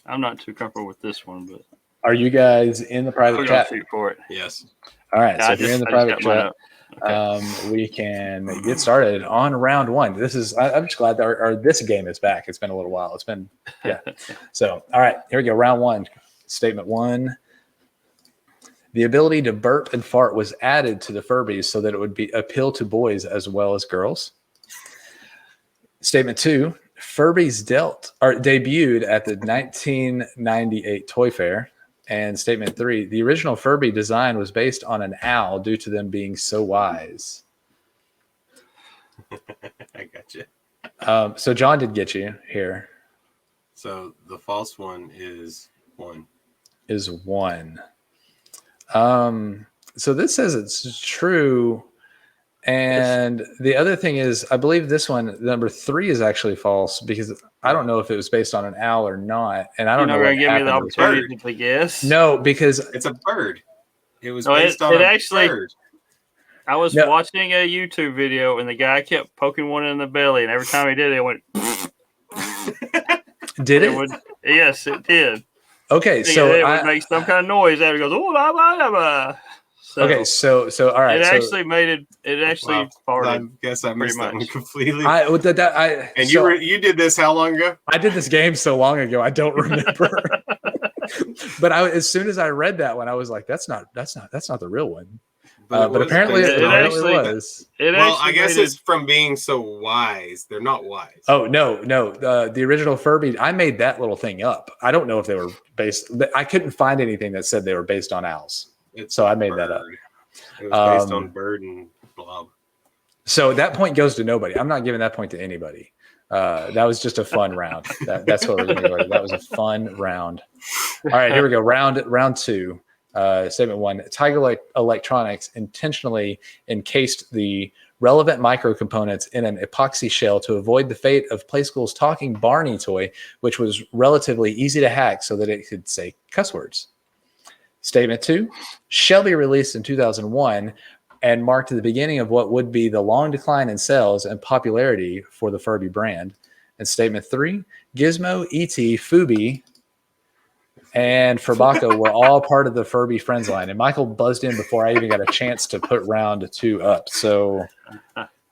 I'm not too comfortable with this one, but are you guys in the private chat? Shoot for it. Yes. All right. So if you're in the private chat, okay. We can get started on round 1. I'm just glad that this game is back. It's been a little while. It's been So all right, here we go. Round 1. Statement 1. The ability to burp and fart was added to the Furbies so that it would appeal to boys as well as girls. Statement 2, Furbies debuted at the 1998 Toy Fair. And statement 3, the original Furby design was based on an owl due to them being so wise. I got you. So John did get you here. So the false one is 1. Is 1. So this says it's true. And the other thing is, I believe this one, number 3 is actually false because I don't know if it was based on an owl or not. And I don't know. You're not going to give me the opportunity to guess? No, because it's a bird. It was based on a bird. I was No. watching a YouTube video, and the guy kept poking one in the belly, and every time he did it went. Did it? Yes, it did. Okay, So it would make some kind of noise after it goes. Oh, blah, blah, blah. So okay, so all right. It actually made it. It actually farted. I guess I missed that one much. completely. You did this how long ago? I did this game so long ago, I don't remember. But as soon as I read that one, I was like, "That's not the real one." But apparently, it was. I guess it's from being so wise. They're not wise. Oh no! The original Furby, I made that little thing up. I don't know if they were based. I couldn't find anything that said they were based on owls, so I made that up. It was based on bird and blob. So that point goes to nobody. I'm not giving that point to anybody. That was just a fun round. That's what we're going to go. That was a fun round. All right, here we go. Round two. Statement one: Tiger Electronics intentionally encased the relevant microcomponents in an epoxy shell to avoid the fate of Playschool's talking Barney toy, which was relatively easy to hack so that it could say cuss words. Statement two: Shelby released in 2001 and marked the beginning of what would be the long decline in sales and popularity for the Furby brand. And statement three: Gizmo, E.T., Furby, and Furbaka were all part of the Furby Friends line. And Michael buzzed in before I even got a chance to put round two up. So,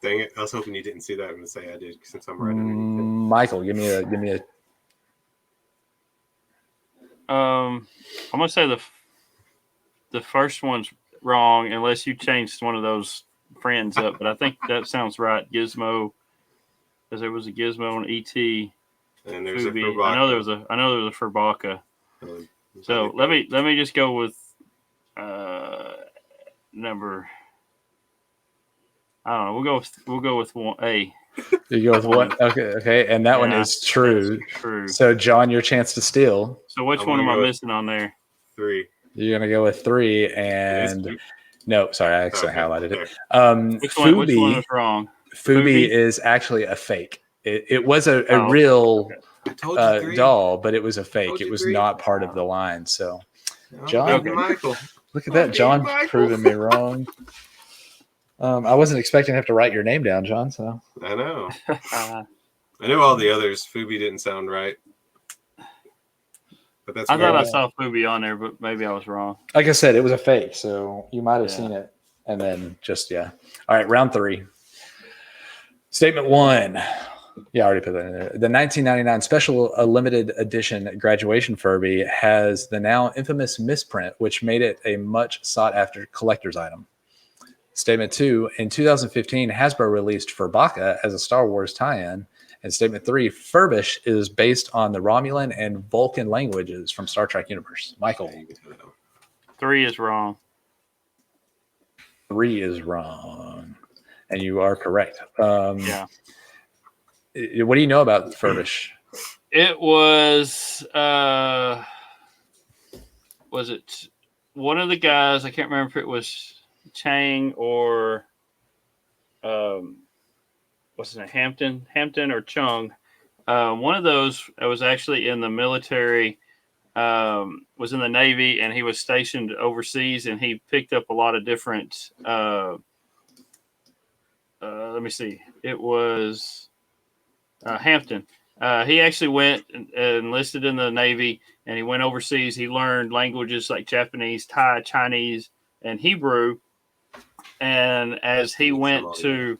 dang it! I was hoping you didn't see that. I'm gonna say I did since I'm right underneath it. Michael, give me a. I'm gonna say the first one's wrong unless you changed one of those friends up. But I think that sounds right. Gizmo, because there was a Gizmo and ET. And there's Furby. a Furbaka. I know there was a Furbaka. So let me just go with number. I don't know. We'll go with one A. You go with one. Okay, and that one is true. True. So John, your chance to steal. So which one am I missing on there? 3. You're gonna go with 3, and no, sorry, I accidentally highlighted it. Which one was wrong? Furby is actually a fake. It was a real. Doll, but it was a fake. It was not part of the line. So, John, Michael, look at that. John proving me wrong. I wasn't expecting to have to write your name down, John. So I know. I knew all the others. Furby didn't sound right. But that's. I thought I saw Furby on there, but maybe I was wrong. Like I said, it was a fake, so you might have seen it, and then just All right, round 3. Statement 1. Yeah, I already put that in there. The 1999 special limited edition graduation Furby has the now infamous misprint, which made it a much sought-after collector's item. Statement 2, in 2015, Hasbro released Furbaka as a Star Wars tie-in. And statement 3, Furbish is based on the Romulan and Vulcan languages from Star Trek universe. Michael. 3 is wrong. 3 is wrong. And you are correct. Yeah. What do you know about Furbish? It was it one of the guys? I can't remember if it was Chang or what's his name? Hampton or Chung. One of those was actually in the military, was in the Navy, and he was stationed overseas, and he picked up a lot of different. Let me see. It was. Hampton. He actually went and enlisted in the Navy, and he went overseas. He learned languages like Japanese, Thai, Chinese, and Hebrew. And as he went to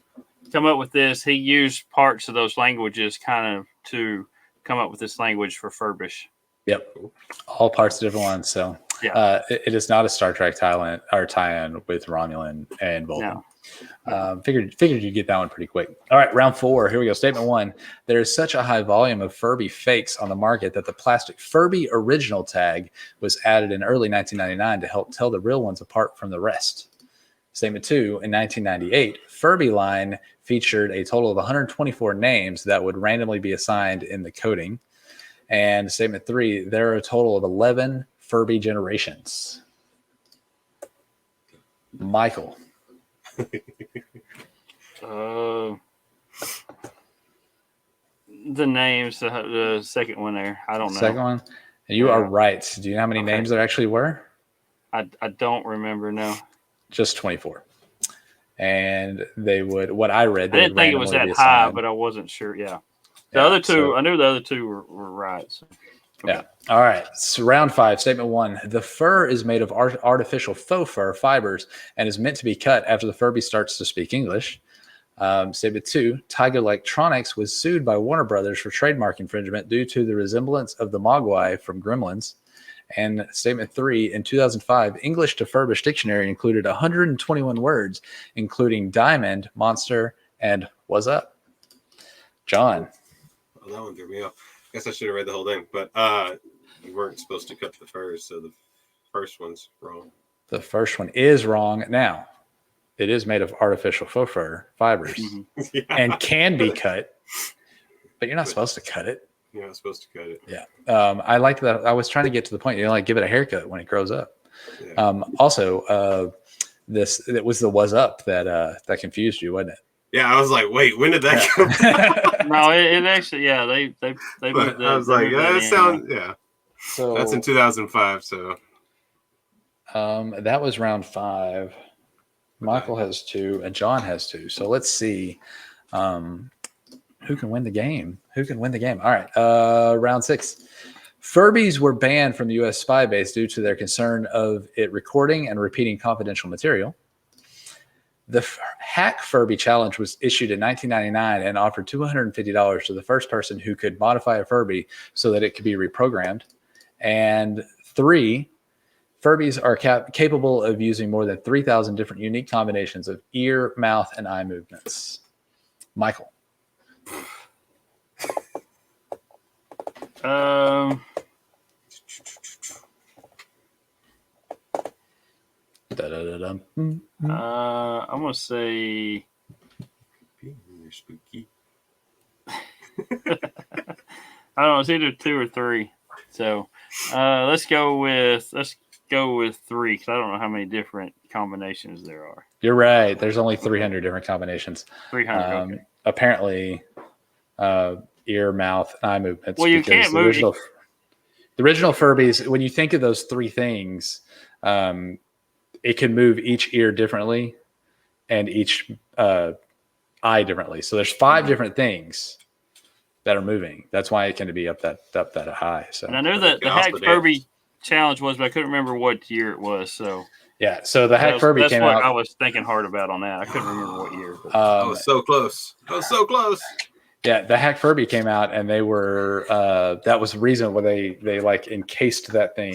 come up with this, he used parts of those languages kind of to come up with this language for Furbish. Yep. All parts of different ones. So it is not a Star Trek tie-in with Romulan and Vulcan. No. Figured you'd get that one pretty quick. All right, round 4. Here we go. Statement 1. There is such a high volume of Furby fakes on the market that the plastic Furby original tag was added in early 1999 to help tell the real ones apart from the rest. Statement 2. In 1998, Furby line featured a total of 124 names that would randomly be assigned in the coding. And statement 3. There are a total of 11 Furby generations. Michael. The names, the second one there, I don't know. Second one, you are right. Do you know how many names there actually were? I don't remember. No, just 24. and they would. What I read, I they didn't would think it was randomly that be high, assigned. but I wasn't sure. Yeah, the Yeah, other two, so- I knew the other two were right. So. Okay. Yeah. All right. So round 5, statement 1. The fur is made of artificial faux fur fibers and is meant to be cut after the Furby starts to speak English. Statement 2. Tiger Electronics was sued by Warner Brothers for trademark infringement due to the resemblance of the Mogwai from Gremlins. And statement 3. In 2005, English to Furbish dictionary included 121 words, including diamond, monster, and was up. John. Well, that one threw me off. Guess I should have read the whole thing, but you weren't supposed to cut the furs, so the first one's wrong. The first one is wrong. Now, it is made of artificial faux fur fibers Yeah. and can be cut, but you're not supposed to cut it. You're not supposed to cut it. Yeah. I like that. I was trying to get to the point. You know, like give it a haircut when it grows up. Yeah. Also, it was the was up that confused you, wasn't it? Yeah, I was like, wait, when did that come from? No, it actually, yeah, they But I was like, that sounds, yeah. So That's in 2005, so. that was round 5. Michael has 2 and John has 2. So let's see who can win the game. All right. Round 6. Furbies were banned from the U.S. spy base due to their concern of it recording and repeating confidential material. The Hack Furby Challenge was issued in 1999 and offered $250 to the first person who could modify a Furby so that it could be reprogrammed. And 3, Furbies are capable of using more than 3,000 different unique combinations of ear, mouth, and eye movements. Michael. I'm gonna say. You're spooky. I don't know. It's either 2 or 3. So let's go with 3 because I don't know how many different combinations there are. You're right. There's only 300 different combinations. 300. Okay. Apparently, ear, mouth, eye movements. Well, you can't move. The original Furbies, when you think of those 3 things, it can move each ear differently and each eye differently. So there's 5 different things that are moving. That's why it can be up that high. So, and I know that the Hack Furby challenge was, but I couldn't remember what year it was. So yeah, so the Hack Furby came out. That's what I was thinking hard about on that. I couldn't remember what year. I was so close. Yeah, the Hack Furby came out, and they were that was the reason why they like encased that thing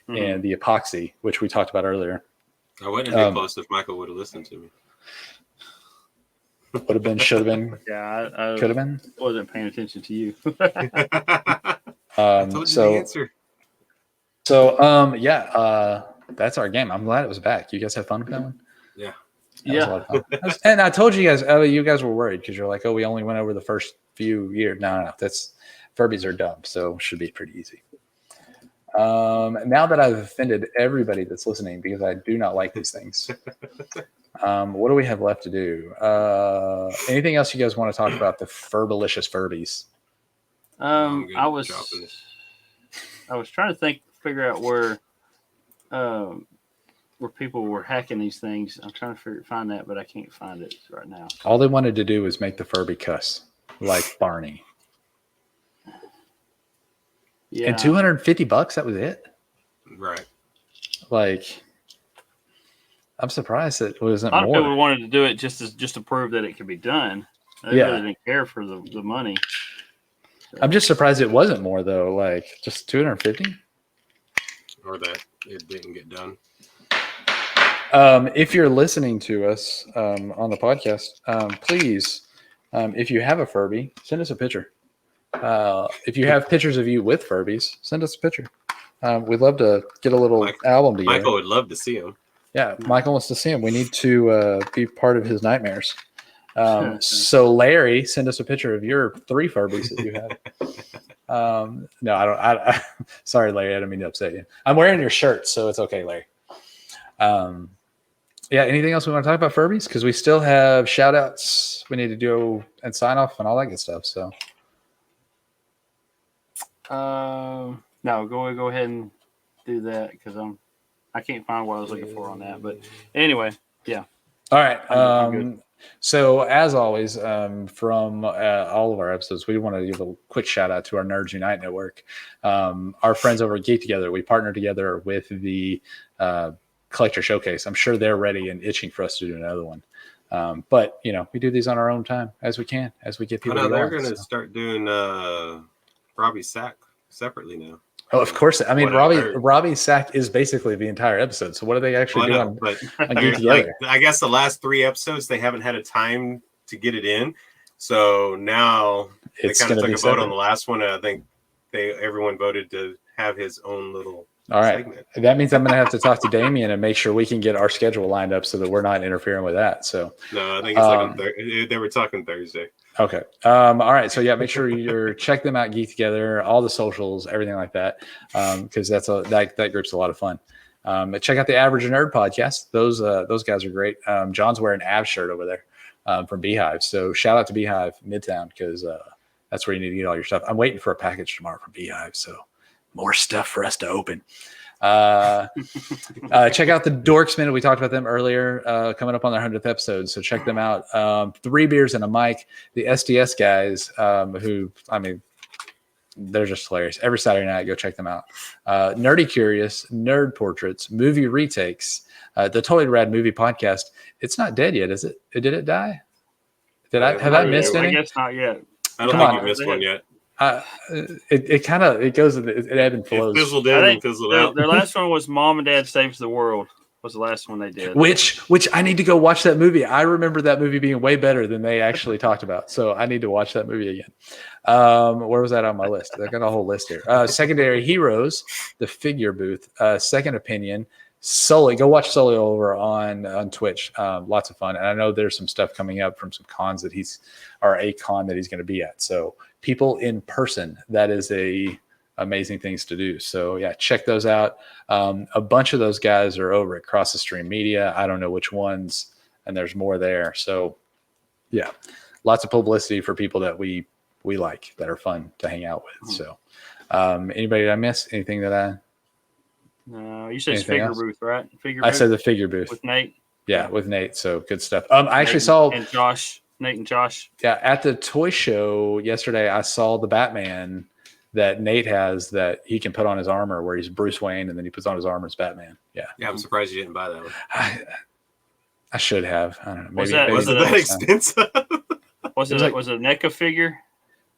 in the epoxy, which we talked about earlier. I wouldn't have been close if Michael would have listened to me. Would have been, should have been. Yeah, I could have been. Wasn't paying attention to you. I told you the answer. So that's our game. I'm glad it was back. You guys had fun with that one? Yeah. That was a lot of fun. And I told you guys, you guys were worried because you're like, oh, we only went over the first few years. No. That's Furbies are dumb, so it should be pretty easy. Now that I've offended everybody that's listening because I do not like these things, what do we have left to do? Anything else you guys want to talk about the Furbalicious Furbies? I was trying to figure out where people were hacking these things. I'm trying to find that, but I can't find it right now. All they wanted to do was make the Furby cuss like Barney. Yeah. And $250, that was it? Right. Like, I'm surprised it wasn't more. A lot of more. people wanted to do it just to prove that it could be done. They really didn't care for the money. So. I'm just surprised it wasn't more, though. Like, just 250? Or that it didn't get done. If you're listening to us on the podcast, please, if you have a Furby, send us a picture. If you have pictures of you with Furbies, send us a picture. We'd love to get a little album together. Michael would love to see them. Yeah, Michael wants to see them. We need to be part of his nightmares. So Larry, send us a picture of your 3 Furbies that you have. No, I don't. Sorry, Larry. I didn't mean to upset you. I'm wearing your shirt, so it's okay, Larry. Yeah, anything else we want to talk about Furbies? Because we still have shout outs we need to do and sign off and all that good stuff. So no, go ahead and do that because I can't find what I was looking for on that. But anyway, yeah. All right. I'm good. So as always, from all of our episodes, we want to give a quick shout out to our Nerds Unite network. Our friends over at Geek Together, we partner together with the Collector Showcase. I'm sure they're ready and itching for us to do another one. But we do these on our own time as we can, as we get people. I know they're going to start doing Robbie Sack separately now. Oh, of course. I mean, Robbie Sack is basically the entire episode. So what do they actually do on Geek Together? I guess the last 3 episodes, they haven't had a time to get it in. So now they kind of took a vote on the last one. And I think everyone voted to have his own little segment. That means I'm going to have to talk to Damien and make sure we can get our schedule lined up so that we're not interfering with that. So no, I think it's they were talking Thursday. Okay. All right. So yeah, make sure you check them out. Geek Together, all the socials, everything like that, because that group's a lot of fun. Check out the Average Nerd podcast. Those guys are great. John's wearing an Av shirt over there from Beehive. So shout out to Beehive Midtown because that's where you need to get all your stuff. I'm waiting for a package tomorrow from Beehive. So more stuff for us to open. Check out the Dorksmen. We talked about them earlier, coming up on their 100th episode. So check them out. 3 beers and a mic. The SDS guys, who, I mean, they're just hilarious. Every Saturday night, go check them out. Nerdy Curious, Nerd Portraits, Movie Retakes, the Totally Rad Movie Podcast. It's not dead yet, is it? Did it die? Have I missed any? I guess not yet. I don't think you missed one yet. It goes, it ebb and flows. It fizzled in and fizzled out. Their last one was Mom and Dad Saves the World. Was the last one they did. Which I need to go watch that movie. I remember that movie being way better than they actually talked about. So I need to watch that movie again. Where was that on my list? I got a whole list here. Secondary Heroes, The Figure Booth, Second Opinion, Sully. Go watch Sully over on Twitch. Lots of fun. And I know there's some stuff coming up from some cons that a con that he's going to be at. So people in person, that is amazing things to do. So yeah, check those out. A bunch of those guys are over at Cross the Stream Media. I don't know which ones, and there's more there. So yeah, lots of publicity for people that we like, that are fun to hang out with. So anybody did I miss anything that I? No, you said Figure Booth, right? I said the Figure Booth with Nate. Yeah, with Nate. So good stuff. I actually saw Nate and Josh. Yeah, at the toy show yesterday, I saw the Batman that Nate has that he can put on his armor, where he's Bruce Wayne and then he puts on his armor as Batman. Yeah. Yeah, I'm surprised you didn't buy that one. I should have. I don't know. Was it that expensive? Was it a NECA figure?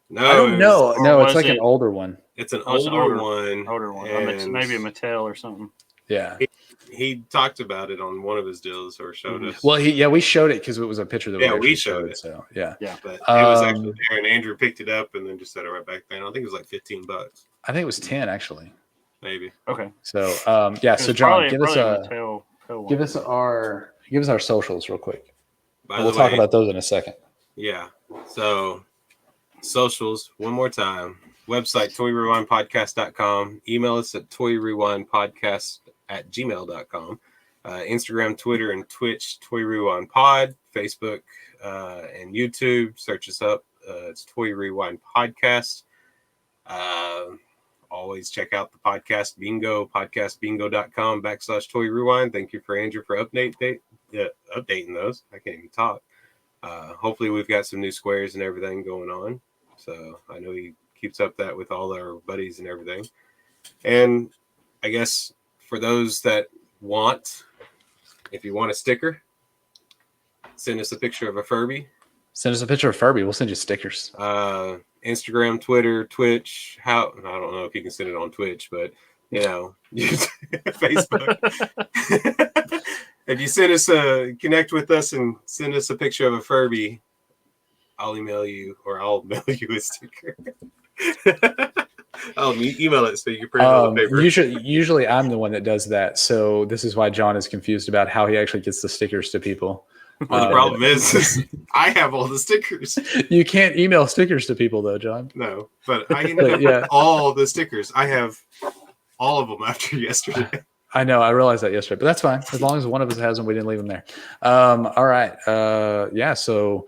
No, I don't know. No, it's like an older one. It's an older one. Older one. Maybe a Mattel or something. Yeah. He talked about it on one of his deals or showed us. Well, we showed it because it was a picture that we showed it. So yeah. But it was actually there, and Andrew picked it up and then just set it right back there. I think it was like $15. I think it was 10 actually. Maybe. Okay. So so John, give us our socials real quick. We'll talk about those in a second. Yeah. So socials one more time. Website toyrewindpodcast.com. Email us at toyrewindpodcast@gmail.com. Instagram, Twitter, and Twitch, Toy Rewind Pod. Facebook and YouTube, search us up. It's Toy Rewind Podcast. Always check out the podcast bingo, podcastbingo.com/Toy Rewind. Thank you for Andrew for updating those. I can't even talk. Hopefully we've got some new squares and everything going on. So I know he keeps up that with all our buddies and everything. And I guess for those that if you want a sticker, send us a picture of a Furby. Send us a picture of Furby. We'll send you stickers. Instagram, Twitter, Twitch. I don't know if you can send it on Twitch, but Facebook. If you connect with us and send us a picture of a Furby, I'll email you, or I'll mail you a sticker. I'll email it so you can print it on the paper. Usually I'm the one that does that. So this is why John is confused about how he actually gets the stickers to people. Well, the problem is I have all the stickers. You can't email stickers to people though, John. No, but I can all the stickers. I have all of them after yesterday. I know. I realized that yesterday, but that's fine. As long as one of us has them, we didn't leave them there. All right. So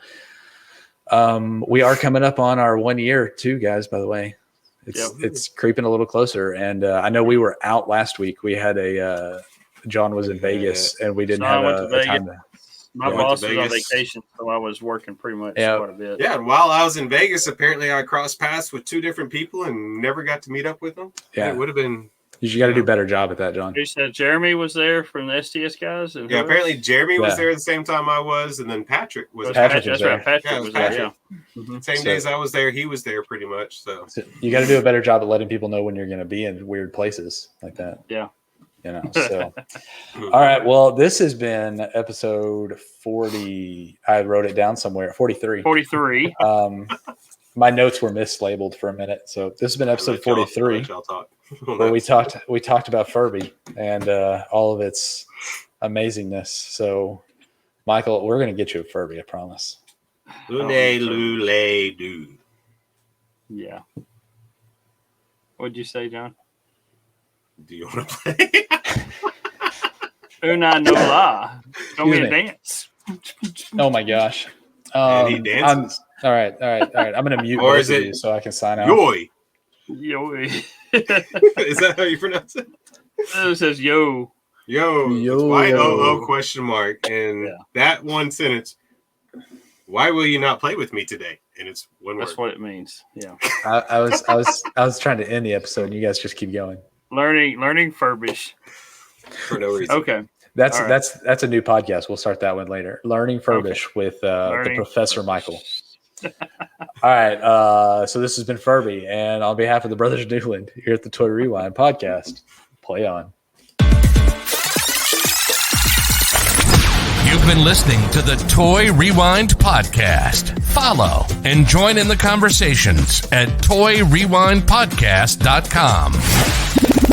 we are coming up on our 1 year too, guys, by the way. It's creeping a little closer. And I know we were out last week. We had John was in Vegas and we didn't have a time to. My went to boss was on Vegas. vacation, so I was working pretty much Yeah. quite a bit. Yeah, and while I was in Vegas, apparently I crossed paths with 2 different people and never got to meet up with them. Yeah. It would have been. You got to do a better job at that, John. You said Jeremy was there from the STS guys, and Yeah, who apparently else? Jeremy was Yeah. there at the same time I was, and then Patrick was. Patrick That's was right. Patrick Yeah, it was was there. Patrick. Yeah. Mhm. Same So- days I was there, he was there pretty much. So So you got to do a better job at letting people know when you're going to be in weird places like that. Yeah. You know. So, all right. Well, this has been episode 40. I wrote it down somewhere. 43. 43. My notes were mislabeled for a minute, so this has been episode 43. Y'all talk. Where we talked about Furby and all of its amazingness. So, Michael, we're going to get you a Furby, I promise. Lule do. Yeah. What'd you say, John? Do you want to play? Una no la. Show me a Excuse me. dance. Oh my gosh! And he dances. All right. I'm going to mute Or both is of it you so I can sign out. Yoy. Yo. Is that how you pronounce it? It says yo. Yo. Yo. It's YOO question mark. And Yeah. that one sentence, why will you not play with me today? And it's one That's word. what it means. Yeah. I was trying to end the episode, and you guys just keep going. Learning Furbish. For no reason. Okay. That's All right. that's a new podcast. We'll start that one later. Learning Furbish with the Learning Professor Michael. All right. So this has been Furby, and on behalf of the Brothers Newland here at the Toy Rewind podcast, play on. You've been listening to the Toy Rewind podcast. Follow and join in the conversations at toyrewindpodcast.com.